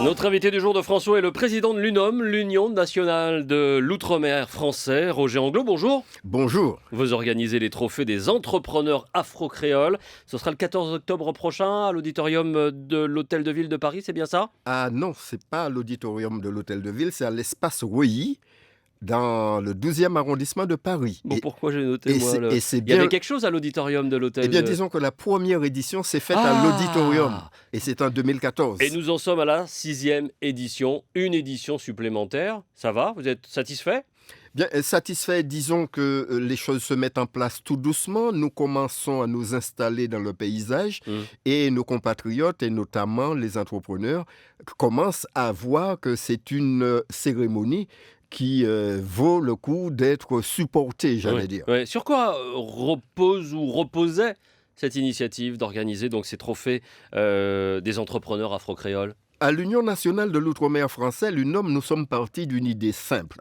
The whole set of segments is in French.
Notre invité du jour de François est le président de l'UNOM, l'Union nationale de l'outre-mer français, Roger Anglot. Bonjour. Bonjour. Vous organisez les trophées des entrepreneurs afro-créoles. Ce sera le 14 octobre prochain à l'auditorium de l'Hôtel de Ville de Paris, c'est bien ça? Ah non, c'est pas à l'auditorium de l'Hôtel de Ville, c'est à l'espace Reuilly, dans le 12e arrondissement de Paris. Bon, pourquoi j'ai noté moi c'est Il y avait bien. quelque chose à l'auditorium de l'Hôtel Eh bien, de... disons que la première édition s'est faite Ah. à l'auditorium, et c'est en 2014. Et nous en sommes à la 6e édition, une édition supplémentaire. Ça va? Vous êtes satisfait? Bien, satisfait, disons que les choses se mettent en place tout doucement. Nous commençons à nous installer dans le paysage et nos compatriotes, et notamment les entrepreneurs, commencent à voir que c'est une cérémonie qui vaut le coup d'être supportée, j'allais dire. Ouais. Sur quoi repose ou reposait cette initiative d'organiser donc ces trophées des entrepreneurs afro-créoles? À l'Union nationale de l'outre-mer français, l'UNOM, nous sommes partis d'une idée simple.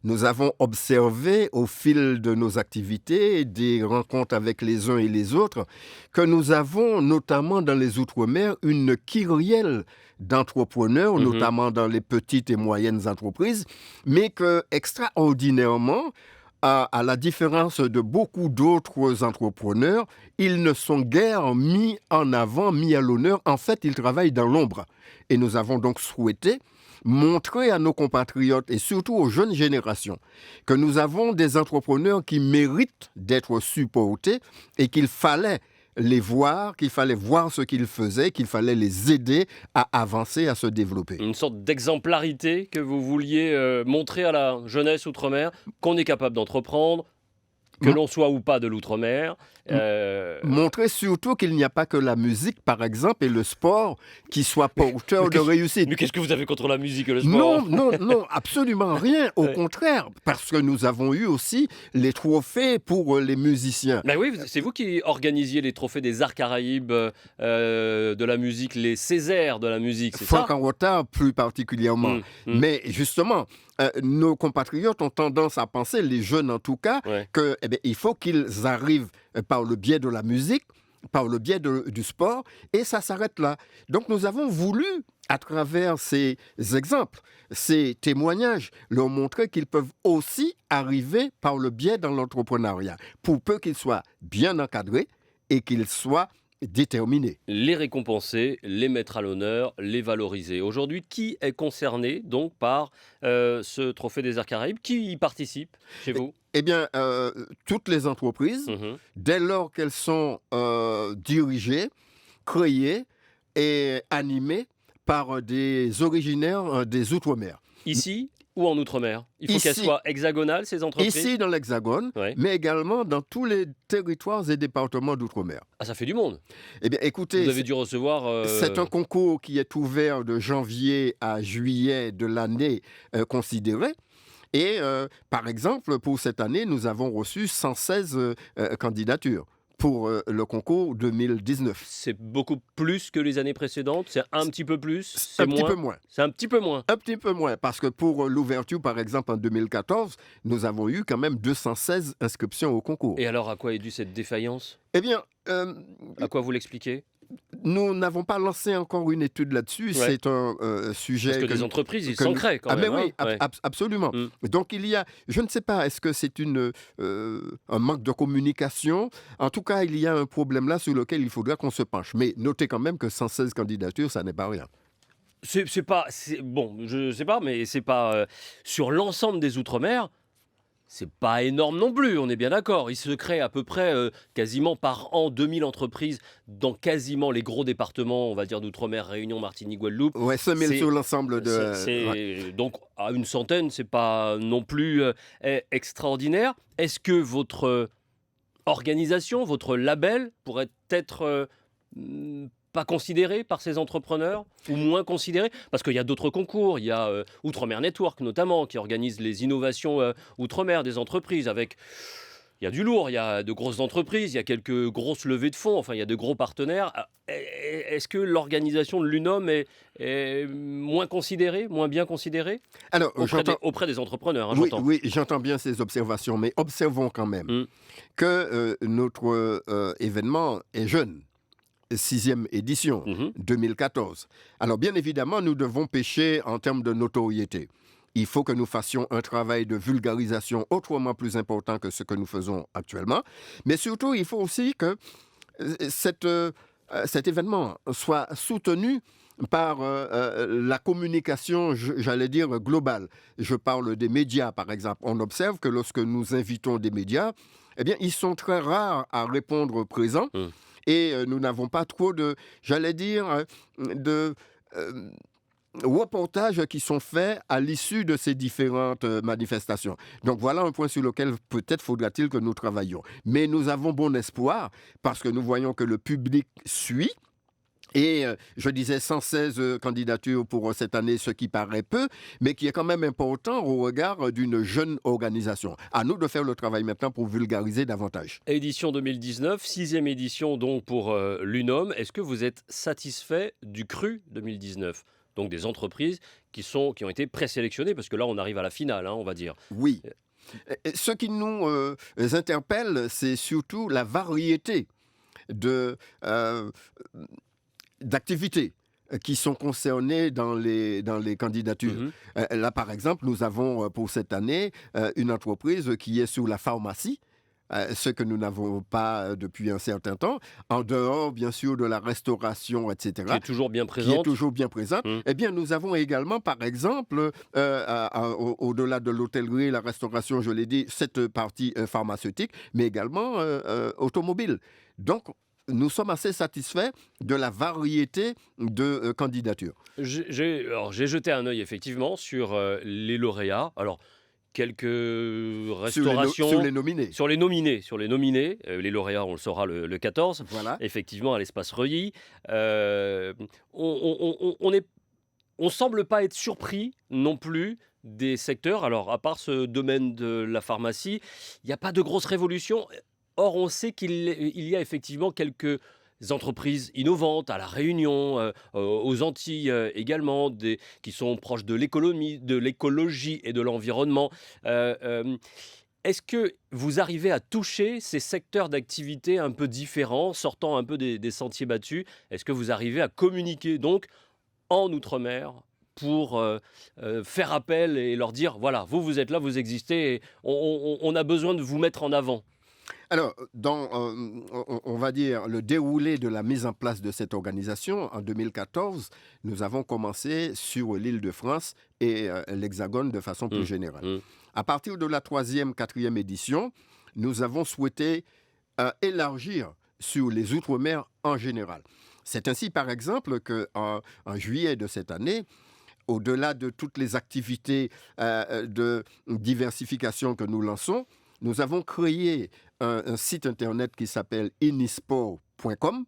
Nous avons observé au fil de nos activités et des rencontres avec les uns et les autres que nous avons, notamment dans les Outre-mer, une kyrielle d'entrepreneurs, notamment dans les petites et moyennes entreprises, mais que, extraordinairement, à la différence de beaucoup d'autres entrepreneurs, ils ne sont guère mis en avant, mis à l'honneur. En fait, ils travaillent dans l'ombre. Et nous avons donc souhaité montrer à nos compatriotes et surtout aux jeunes générations que nous avons des entrepreneurs qui méritent d'être supportés et qu'il fallait les voir, qu'il fallait voir ce qu'ils faisaient, qu'il fallait les aider à avancer, à se développer. Une sorte d'exemplarité que vous vouliez montrer à la jeunesse outre-mer, qu'on est capable d'entreprendre, que l'on soit ou pas de l'outre-mer. Montrer surtout qu'il n'y a pas que la musique, par exemple, et le sport qui soient porteurs de réussite. Mais qu'est-ce que vous avez contre la musique et le sport? Non, absolument rien. Au contraire, parce que nous avons eu aussi les trophées pour les musiciens. Ben oui, c'est vous qui organisiez les trophées des arts Caraïbes de la musique, les Césaires de la musique, c'est ça? Franck en retard plus particulièrement. Mais justement, nos compatriotes ont tendance à penser, les jeunes en tout cas, qu'il faut qu'ils arrivent par le biais de la musique, par le biais du sport, et ça s'arrête là. Donc nous avons voulu, à travers ces exemples, ces témoignages, leur montrer qu'ils peuvent aussi arriver par le biais de l'entrepreneuriat, pour peu qu'ils soient bien encadrés et qu'ils soient déterminés. Les récompenser, les mettre à l'honneur, les valoriser. Aujourd'hui, qui est concerné donc par ce trophée des Arts Caraïbes? Qui y participe chez vous? Eh bien, toutes les entreprises, dès lors qu'elles sont dirigées, créées et animées par des originaires des Outre-mer. Ici ou en Outre-mer? Il faut qu'elles soient hexagonales, ces entreprises? Ici, dans l'Hexagone, mais également dans tous les territoires et départements d'Outre-mer. Ah, ça fait du monde. Eh bien, écoutez, vous avez dû recevoir... c'est un concours qui est ouvert de janvier à juillet de l'année considérée. Et par exemple, pour cette année, nous avons reçu 116 candidatures pour le concours 2019. C'est beaucoup plus que les années précédentes? C'est un petit peu plus? C'est un petit peu moins. C'est un petit peu moins? Un petit peu moins, parce que pour l'ouverture, par exemple, en 2014, nous avons eu quand même 216 inscriptions au concours. Et alors, à quoi est due cette défaillance? Eh bien... à quoi vous l'expliquez? Nous n'avons pas lancé encore une étude là-dessus. C'est un sujet... Parce que les entreprises, ils s'en créent quand même. Mais oui, absolument. Donc il y a, je ne sais pas, est-ce que c'est un manque de communication? En tout cas, il y a un problème là sur lequel il faudra qu'on se penche. Mais notez quand même que 116 candidatures, ça n'est pas rien. Bon, je ne sais pas, mais c'est pas... sur l'ensemble des Outre-mer, c'est pas énorme non plus, on est bien d'accord. Il se crée à peu près quasiment par an 2000 entreprises dans quasiment les gros départements, on va dire d'Outre-mer, Réunion, Martinique, Guadeloupe. Ouais, 5000 sur l'ensemble de... Donc à une centaine, c'est pas non plus extraordinaire. Est-ce que votre organisation, votre label pourrait être pas considéré par ces entrepreneurs ou moins considéré? Parce qu'il y a d'autres concours, il y a Outre-mer Network notamment qui organise les innovations Outre-mer des entreprises avec... Il y a du lourd, il y a de grosses entreprises, il y a quelques grosses levées de fonds, enfin il y a de gros partenaires. Est-ce que l'organisation de l'UNOM est moins considérée, moins bien considérée? Alors, auprès des entrepreneurs, j'entends. Oui, j'entends bien ces observations, mais observons quand même que notre événement est jeune. 6e édition, Mhm. 2014. Alors bien évidemment, nous devons pêcher en termes de notoriété. Il faut que nous fassions un travail de vulgarisation autrement plus important que ce que nous faisons actuellement. Mais surtout, il faut aussi que cet événement soit soutenu par la communication, j'allais dire, globale. Je parle des médias, par exemple. On observe que lorsque nous invitons des médias, eh bien, ils sont très rares à répondre présent. Mm. Et nous n'avons pas trop de, j'allais dire, de reportages qui sont faits à l'issue de ces différentes manifestations. Donc voilà un point sur lequel peut-être faudra-t-il que nous travaillions. Mais nous avons bon espoir parce que nous voyons que le public suit. Et je disais 116 candidatures pour cette année, ce qui paraît peu, mais qui est quand même important au regard d'une jeune organisation. À nous de faire le travail maintenant pour vulgariser davantage. Édition 2019, 6e édition donc pour l'UNOM. Est-ce que vous êtes satisfait du cru 2019 ? Donc des entreprises qui ont été présélectionnées, parce que là on arrive à la finale, hein, on va dire. Oui. Ce qui nous interpelle, c'est surtout la variété d'activités qui sont concernées dans les candidatures. Mhm. Là, par exemple, nous avons pour cette année une entreprise qui est sur la pharmacie, ce que nous n'avons pas depuis un certain temps, en dehors, bien sûr, de la restauration, etc. Qui est toujours bien Qui est présente. toujours bien présente. Eh bien, nous avons également, par exemple, au-delà de l'hôtellerie, la restauration, je l'ai dit, cette partie pharmaceutique, mais également automobile. Donc, nous sommes assez satisfaits de la variété de candidatures. J'ai jeté un œil effectivement sur les lauréats. Alors, quelques restaurations. Sur les nominés. Sur les nominés. Les lauréats, on le saura le 14. Voilà. Effectivement, à l'espace Reuilly. On semble pas être surpris non plus des secteurs. Alors, à part ce domaine de la pharmacie, il n'y a pas de grosse révolution. Or, on sait qu'il y a effectivement quelques entreprises innovantes à La Réunion, aux Antilles également, qui sont proches de l'écologie et de l'environnement. Est-ce que vous arrivez à toucher ces secteurs d'activité un peu différents, sortant un peu des sentiers battus ? Est-ce que vous arrivez à communiquer donc en Outre-mer pour faire appel et leur dire, voilà, vous êtes là, vous existez, et on a besoin de vous mettre en avant ? Alors, dans, on va dire, le déroulé de la mise en place de cette organisation, en 2014, nous avons commencé sur l'Île-de-France et l'Hexagone de façon plus générale. À partir de la 3e, 4e édition, nous avons souhaité élargir sur les Outre-mer en général. C'est ainsi, par exemple, qu'en juillet de cette année, au-delà de toutes les activités de diversification que nous lançons, nous avons créé un site internet qui s'appelle inisport.com,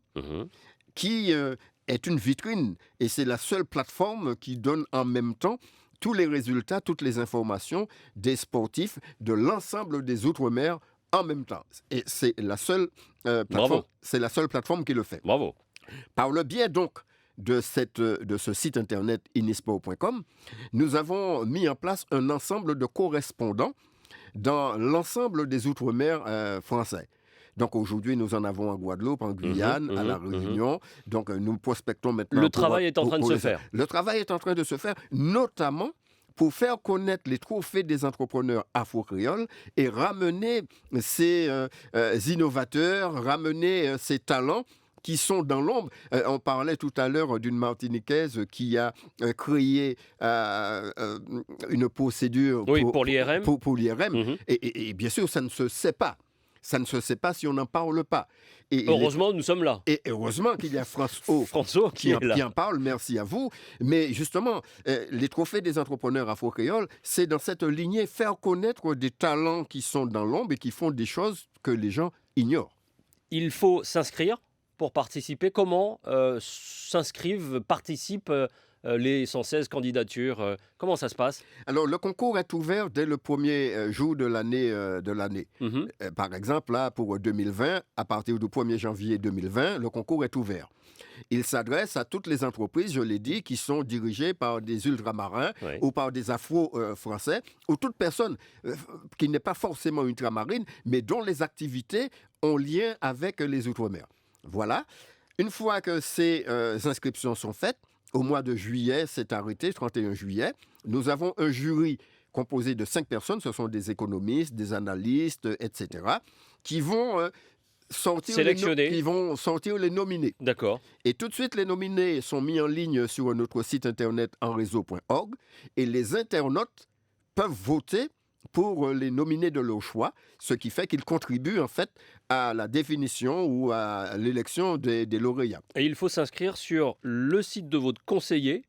qui est une vitrine et c'est la seule plateforme qui donne en même temps tous les résultats, toutes les informations des sportifs de l'ensemble des Outre-mer en même temps. Et c'est la seule plateforme qui le fait. Bravo. Par le biais donc de ce site internet inisport.com, nous avons mis en place un ensemble de correspondants dans l'ensemble des Outre-mer français. Donc aujourd'hui, nous en avons en Guadeloupe, en Guyane, à La Réunion. Donc nous prospectons maintenant. Le travail est en train de se faire. Le travail est en train de se faire, notamment pour faire connaître les trophées des entrepreneurs afro-créoles et ramener ces innovateurs, ramener ces talents qui sont dans l'ombre. On parlait tout à l'heure d'une Martiniquaise qui a créé une procédure pour l'IRM. Pour l'IRM. Et bien sûr, ça ne se sait pas. Ça ne se sait pas si on n'en parle pas. Et heureusement, nous sommes là. Et heureusement qu'il y a François qui en parle, merci à vous. Mais justement, les trophées des entrepreneurs afro-créoles, c'est dans cette lignée faire connaître des talents qui sont dans l'ombre et qui font des choses que les gens ignorent. Il faut s'inscrire pour participer. Comment participent les 116 candidatures? Comment ça se passe? Alors, le concours est ouvert dès le premier jour de l'année. Par exemple, là, pour 2020, à partir du 1er janvier 2020, le concours est ouvert. Il s'adresse à toutes les entreprises, je l'ai dit, qui sont dirigées par des ultramarins ou par des afro-français, ou toute personne qui n'est pas forcément ultramarine, mais dont les activités ont lien avec les Outre-mer. Voilà. Une fois que ces inscriptions sont faites, au mois de juillet, c'est arrêté, 31 juillet, nous avons un jury composé de 5 personnes, ce sont des économistes, des analystes, etc., qui vont Sélectionné. qui vont sortir les nominés. D'accord. Et tout de suite, les nominés sont mis en ligne sur notre site internet enreseau.org et les internautes peuvent voter pour les nominés de leur choix, ce qui fait qu'ils contribuent en fait à la définition ou à l'élection des lauréats. Et il faut s'inscrire sur le site de votre conseiller,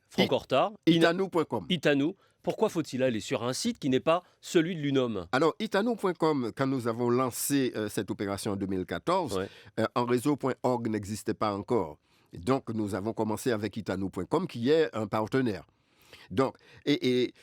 Franck Horta, Itanou.com. Itanou. Pourquoi faut-il aller sur un site qui n'est pas celui de l'UNOM? Alors, Itanou.com, quand nous avons lancé cette opération en 2014, Ouais. enreseau.org n'existait pas encore. Donc, nous avons commencé avec Itanou.com, qui est un partenaire. Donc, et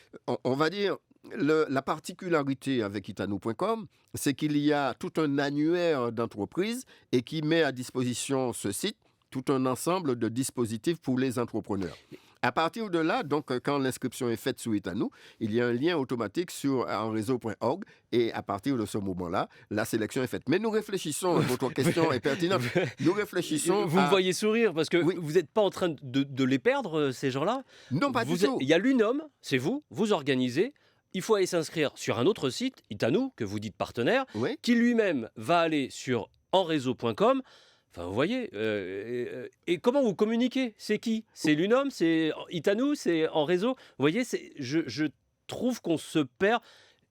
on va dire, la particularité avec Itanou.com, c'est qu'il y a tout un annuaire d'entreprises et qui met à disposition ce site tout un ensemble de dispositifs pour les entrepreneurs. À partir de là, donc, quand l'inscription est faite sur Itanou, il y a un lien automatique sur enreseau.org et à partir de ce moment-là, la sélection est faite. Mais nous réfléchissons, votre question est pertinente, nous réfléchissons Vous me voyez sourire parce que Oui. vous n'êtes pas en train de les perdre, ces gens-là? Non, pas du tout. Il y a l'UNOM, c'est vous organisez. Il faut aller s'inscrire sur un autre site, Itanou, que vous dites partenaire, Oui. qui lui-même va aller sur enreseau.com. Enfin, vous voyez, et comment vous communiquez? C'est qui? C'est l'UNOM? C'est Itanou? C'est en réseau? Vous voyez, je trouve qu'on se perd.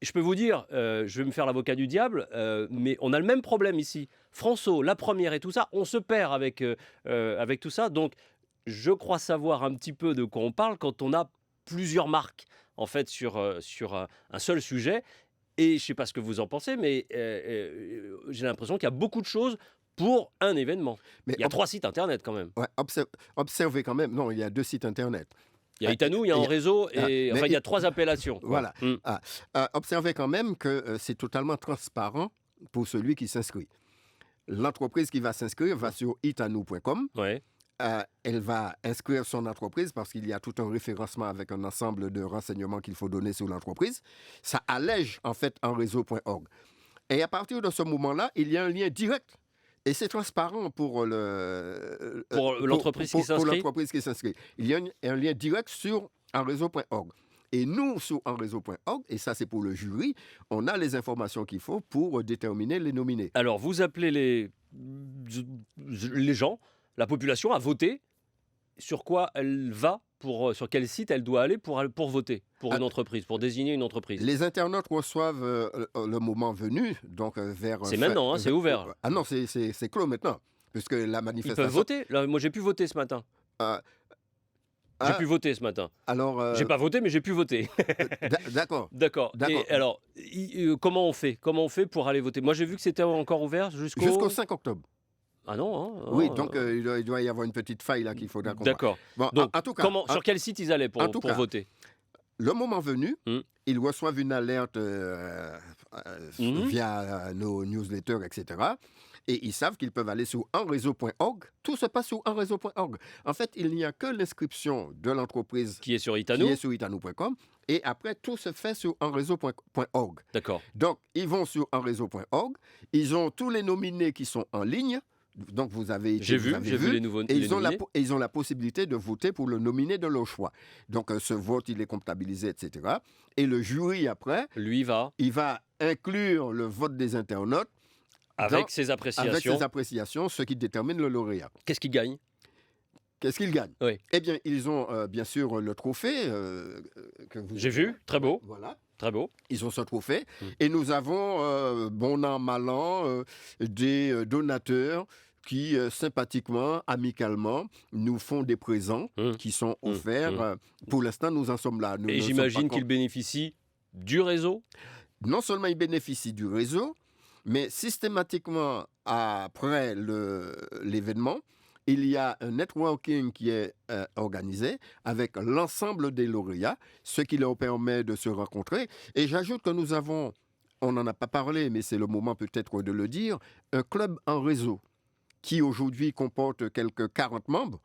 Je peux vous dire, je vais me faire l'avocat du diable, mais on a le même problème ici. François, la première et tout ça, on se perd avec tout ça. Donc, je crois savoir un petit peu de quoi on parle quand on a plusieurs marques, en fait, sur un seul sujet. Et je ne sais pas ce que vous en pensez, mais j'ai l'impression qu'il y a beaucoup de choses pour un événement. Mais Il y a 3 sites internet quand même. Ouais, observez quand même, non, il y a 2 sites internet. Il y a Itanou, il y a en réseau, et enfin, il y a 3 appellations. Quoi. Voilà. Observez quand même que c'est totalement transparent pour celui qui s'inscrit. L'entreprise qui va s'inscrire va sur itanou.com. Ouais. Elle va inscrire son entreprise parce qu'il y a tout un référencement avec un ensemble de renseignements qu'il faut donner sur l'entreprise. Ça allège en fait enreseau.org. Et à partir de ce moment-là, il y a un lien direct. Et c'est transparent pour l'entreprise qui s'inscrit. Pour l'entreprise qui s'inscrit. Il y a un lien direct sur enreseau.org. Et nous, sur enreseau.org, et ça c'est pour le jury, on a les informations qu'il faut pour déterminer les nominés. Alors, vous appelez les gens, la population, à voter. Sur quoi elle va, sur quel site elle doit aller pour voter pour une entreprise, pour désigner une entreprise. Les internautes reçoivent le moment venu, donc vers... C'est maintenant, hein, c'est ouvert. Ah non, c'est clos maintenant, puisque la Ils manifestation... peuvent voter. Là, moi, j'ai pu voter ce matin. J'ai pu voter ce matin. Alors... J'ai pas voté, mais j'ai pu voter. D'accord. D'accord. Et alors, comment on fait? Comment on fait pour aller voter? Moi, j'ai vu que c'était encore ouvert jusqu'au 5 octobre. Ah non, hein, Oui, donc il doit y avoir une petite faille là qu'il faudra qu'on voit. D'accord. Bon, Donc, en tout cas, sur quel site ils allaient pour voter? Le moment venu, ils reçoivent une alerte via nos newsletters, etc. Et ils savent qu'ils peuvent aller sur enreseau.org. Tout se passe sur enreseau.org. En fait, il n'y a que l'inscription de l'entreprise qui est sur Itanou, itanou.com. Et après, tout se fait sur enreseau.org. D'accord. Donc, ils vont sur enreseau.org. Ils ont tous les nominés qui sont en ligne. Donc, vous avez j'ai vu les nouveaux et ils nominés. ont la possibilité de voter pour le nominé de leur choix. Donc, ce vote, il est comptabilisé, etc. Et le jury, après, lui il va inclure le vote des internautes avec ses appréciations, ce qui détermine le lauréat. Qu'est-ce qu'il gagne? Qu'est-ce qu'ils gagnent? Oui. Eh bien, ils ont bien sûr le trophée que vous... J'ai vu, très beau. Voilà. Très beau. Ils ont ce trophée. Et nous avons, bon an, mal an, des donateurs qui, sympathiquement, amicalement, nous font des présents qui sont offerts. Pour l'instant, nous en sommes là. Et j'imagine qu'ils bénéficient du réseau? Non seulement ils bénéficient du réseau, mais systématiquement, après l'événement, il y a un networking qui est organisé avec l'ensemble des lauréats, ce qui leur permet de se rencontrer. Et j'ajoute que nous avons, on n'en a pas parlé, mais c'est le moment peut-être de le dire, un club en réseau qui aujourd'hui comporte quelques 40 membres.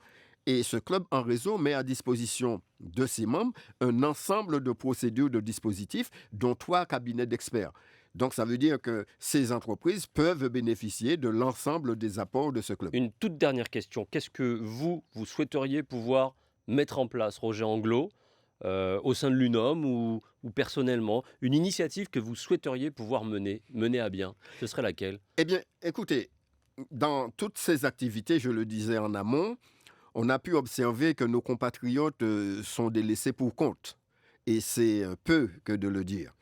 Et ce club en réseau met à disposition de ses membres un ensemble de procédures, de dispositifs, dont 3 cabinets d'experts. Donc, ça veut dire que ces entreprises peuvent bénéficier de l'ensemble des apports de ce club. Une toute dernière question. Qu'est-ce que vous souhaiteriez pouvoir mettre en place, Roger Anglo, au sein de l'UNOM ou personnellement, une initiative que vous souhaiteriez pouvoir mener à bien? Ce serait laquelle? Eh bien, écoutez, dans toutes ces activités, je le disais en amont, on a pu observer que nos compatriotes sont délaissés pour compte. Et c'est peu que de le dire.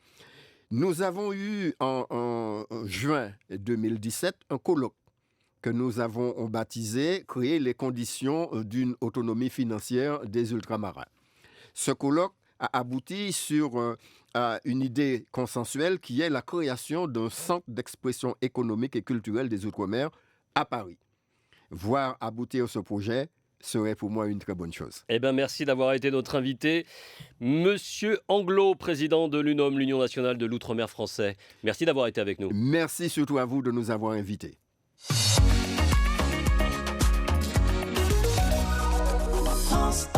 Nous avons eu en juin 2017 un colloque que nous avons baptisé « Créer les conditions d'une autonomie financière des ultramarins ». Ce colloque a abouti sur une idée consensuelle qui est la création d'un centre d'expression économique et culturelle des Outre-mer à Paris. Voir aboutir ce projet serait pour moi une très bonne chose. Eh bien, merci d'avoir été notre invité. Monsieur Anglo, président de l'UNOM, l'Union nationale de l'Outre-mer français. Merci d'avoir été avec nous. Merci surtout à vous de nous avoir invités. France